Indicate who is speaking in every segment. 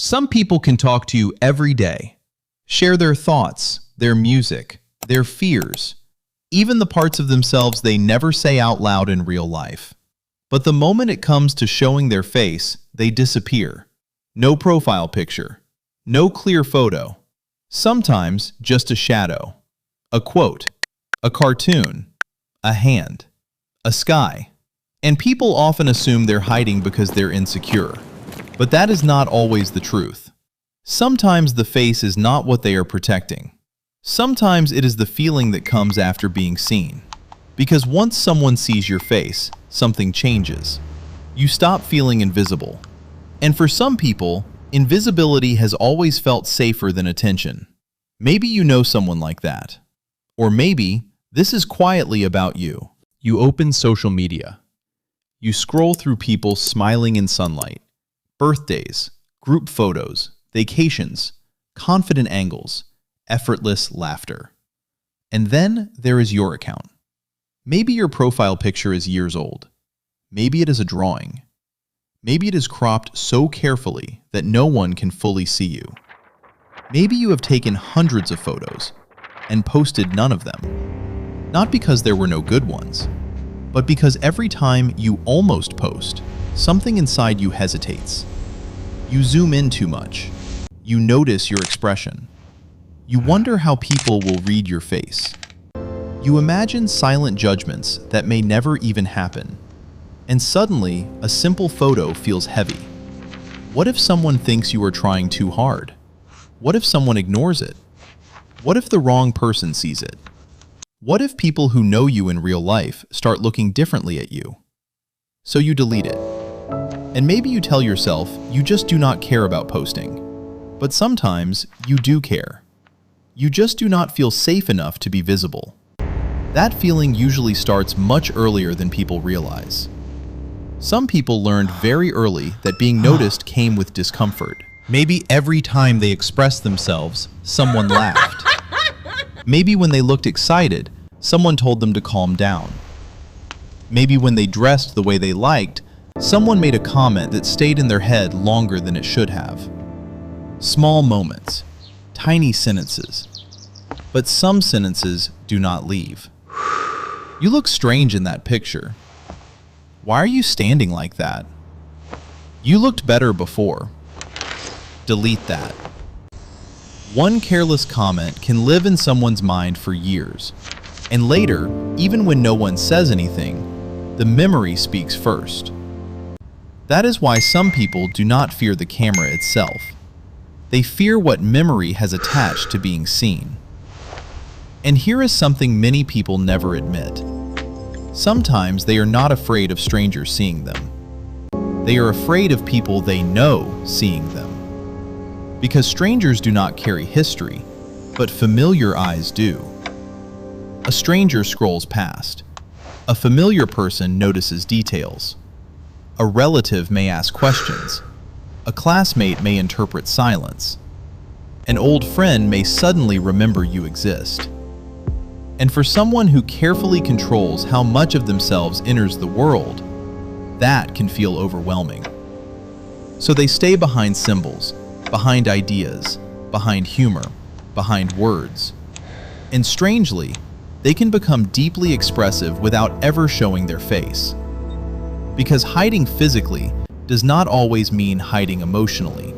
Speaker 1: Some people can talk to you every day, share their thoughts, their music, their fears, even the parts of themselves they never say out loud in real life. But the moment it comes to showing their face, they disappear. No profile picture, no clear photo, sometimes just a shadow, a quote, a cartoon, a hand, a sky. And people often assume they're hiding because they're insecure. But that is not always the truth. Sometimes the face is not what they are protecting. Sometimes it is the feeling that comes after being seen. Because once someone sees your face, something changes. You stop feeling invisible. And for some people, invisibility has always felt safer than attention. Maybe you know someone like that. Or maybe this is quietly about you. You open social media. You scroll through people smiling in sunlight. Birthdays, group photos, vacations, confident angles, effortless laughter. And then there is your account. Maybe your profile picture is years old. Maybe it is a drawing. Maybe it is cropped so carefully that no one can fully see you. Maybe you have taken hundreds of photos and posted none of them. Not because there were no good ones, but because every time you almost post, something inside you hesitates. You zoom in too much. You notice your expression. You wonder how people will read your face. You imagine silent judgments that may never even happen. And suddenly, a simple photo feels heavy. What if someone thinks you are trying too hard? What if someone ignores it? What if the wrong person sees it? What if people who know you in real life start looking differently at you? So you delete it. And maybe you tell yourself you just do not care about posting. But sometimes you do care. You just do not feel safe enough to be visible. That feeling usually starts much earlier than people realize. Some people learned very early that being noticed came with discomfort. Maybe every time they expressed themselves, someone laughed. Maybe when they looked excited, someone told them to calm down. Maybe when they dressed the way they liked, someone made a comment that stayed in their head longer than it should have. Small moments, tiny sentences. But some sentences do not leave. You look strange in that picture. Why are you standing like that? You looked better before. Delete that. One careless comment can live in someone's mind for years. And later, even when no one says anything, the memory speaks first. That is why some people do not fear the camera itself. They fear what memory has attached to being seen. And here is something many people never admit. Sometimes they are not afraid of strangers seeing them. They are afraid of people they know seeing them. Because strangers do not carry history, but familiar eyes do. A stranger scrolls past. A familiar person notices details. A relative may ask questions. A classmate may interpret silence. An old friend may suddenly remember you exist. And for someone who carefully controls how much of themselves enters the world, that can feel overwhelming. So they stay behind symbols, behind ideas, behind humor, behind words. And strangely, they can become deeply expressive without ever showing their face. Because hiding physically does not always mean hiding emotionally.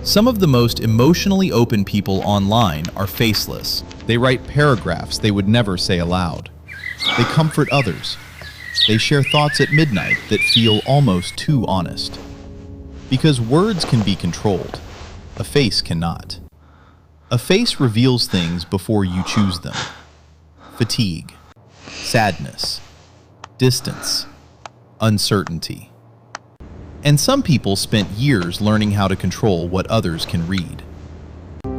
Speaker 1: Some of the most emotionally open people online are faceless. They write paragraphs they would never say aloud. They comfort others. They share thoughts at midnight that feel almost too honest. Because words can be controlled, a face cannot. A face reveals things before you choose them. Fatigue, sadness, distance, uncertainty. And some people spent years learning how to control what others can read.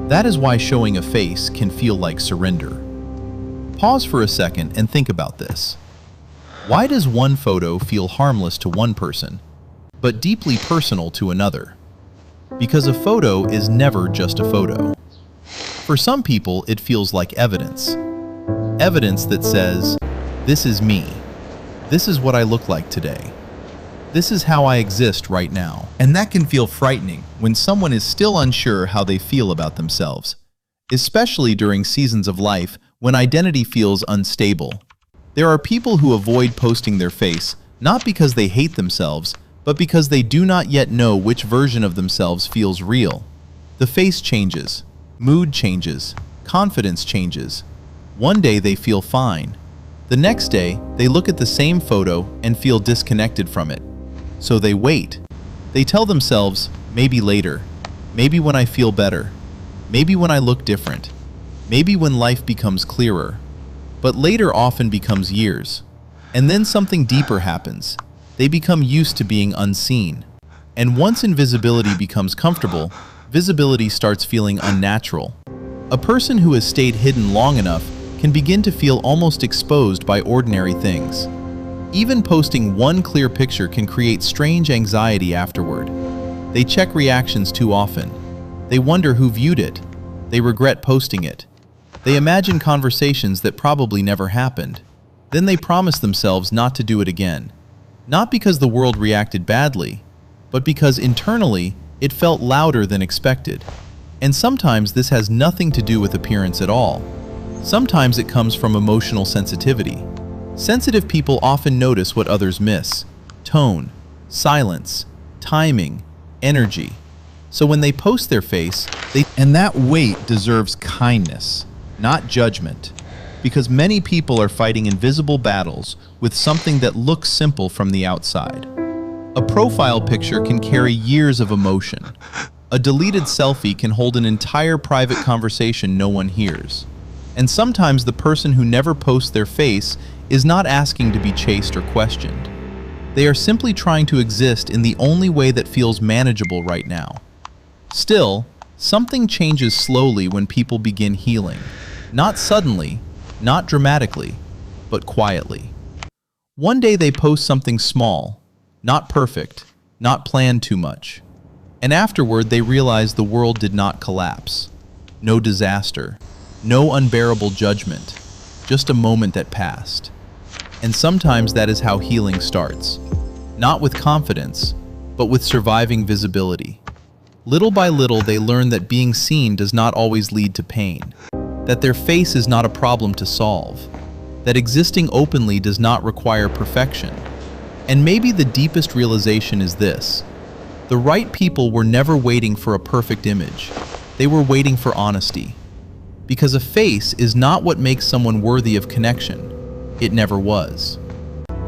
Speaker 1: That is why showing a face can feel like surrender. Pause for a second and think about this. Why does one photo feel harmless to one person, but deeply personal to another? Because a photo is never just a photo. For some people, it feels like evidence. Evidence that says, this is me. This is what I look like today. This is how I exist right now. And that can feel frightening when someone is still unsure how they feel about themselves, especially during seasons of life when identity feels unstable. There are people who avoid posting their face, not because they hate themselves, but because they do not yet know which version of themselves feels real. The face changes, mood changes, confidence changes. One day they feel fine. The next day, they look at the same photo and feel disconnected from it. So they wait. They tell themselves, maybe later, maybe when I feel better, maybe when I look different, maybe when life becomes clearer. But later often becomes years. And then something deeper happens. They become used to being unseen. And once invisibility becomes comfortable, visibility starts feeling unnatural. A person who has stayed hidden long enough can begin to feel almost exposed by ordinary things. Even posting one clear picture can create strange anxiety afterward. They check reactions too often. They wonder who viewed it. They regret posting it. They imagine conversations that probably never happened. Then they promise themselves not to do it again. Not because the world reacted badly, but because internally it felt louder than expected. And sometimes this has nothing to do with appearance at all. Sometimes it comes from emotional sensitivity. Sensitive people often notice what others miss: tone, silence, timing, energy. So when they post their face, and that weight deserves kindness, not judgment, because many people are fighting invisible battles with something that looks simple from the outside. A profile picture can carry years of emotion. A deleted selfie can hold an entire private conversation no one hears. And sometimes the person who never posts their face is not asking to be chased or questioned. They are simply trying to exist in the only way that feels manageable right now. Still, something changes slowly when people begin healing. Not suddenly, not dramatically, but quietly. One day they post something small, not perfect, not planned too much. And afterward they realize the world did not collapse. No disaster, no unbearable judgment, just a moment that passed. And sometimes that is how healing starts. Not with confidence, but with surviving visibility. Little by little they learn that being seen does not always lead to pain. That their face is not a problem to solve. That existing openly does not require perfection. And maybe the deepest realization is this: the right people were never waiting for a perfect image. They were waiting for honesty. Because a face is not what makes someone worthy of connection. It never was.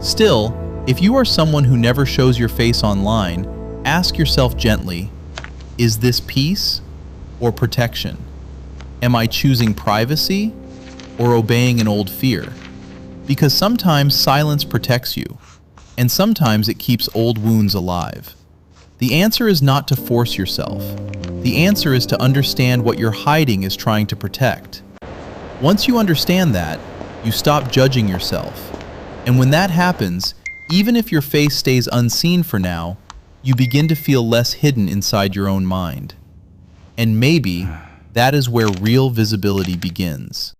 Speaker 1: Still, if you are someone who never shows your face online, ask yourself gently, is this peace or protection? Am I choosing privacy or obeying an old fear? Because sometimes silence protects you, and sometimes it keeps old wounds alive. The answer is not to force yourself. The answer is to understand what you're hiding is trying to protect. Once you understand that, you stop judging yourself. And when that happens, even if your face stays unseen for now, you begin to feel less hidden inside your own mind. And maybe that is where real visibility begins.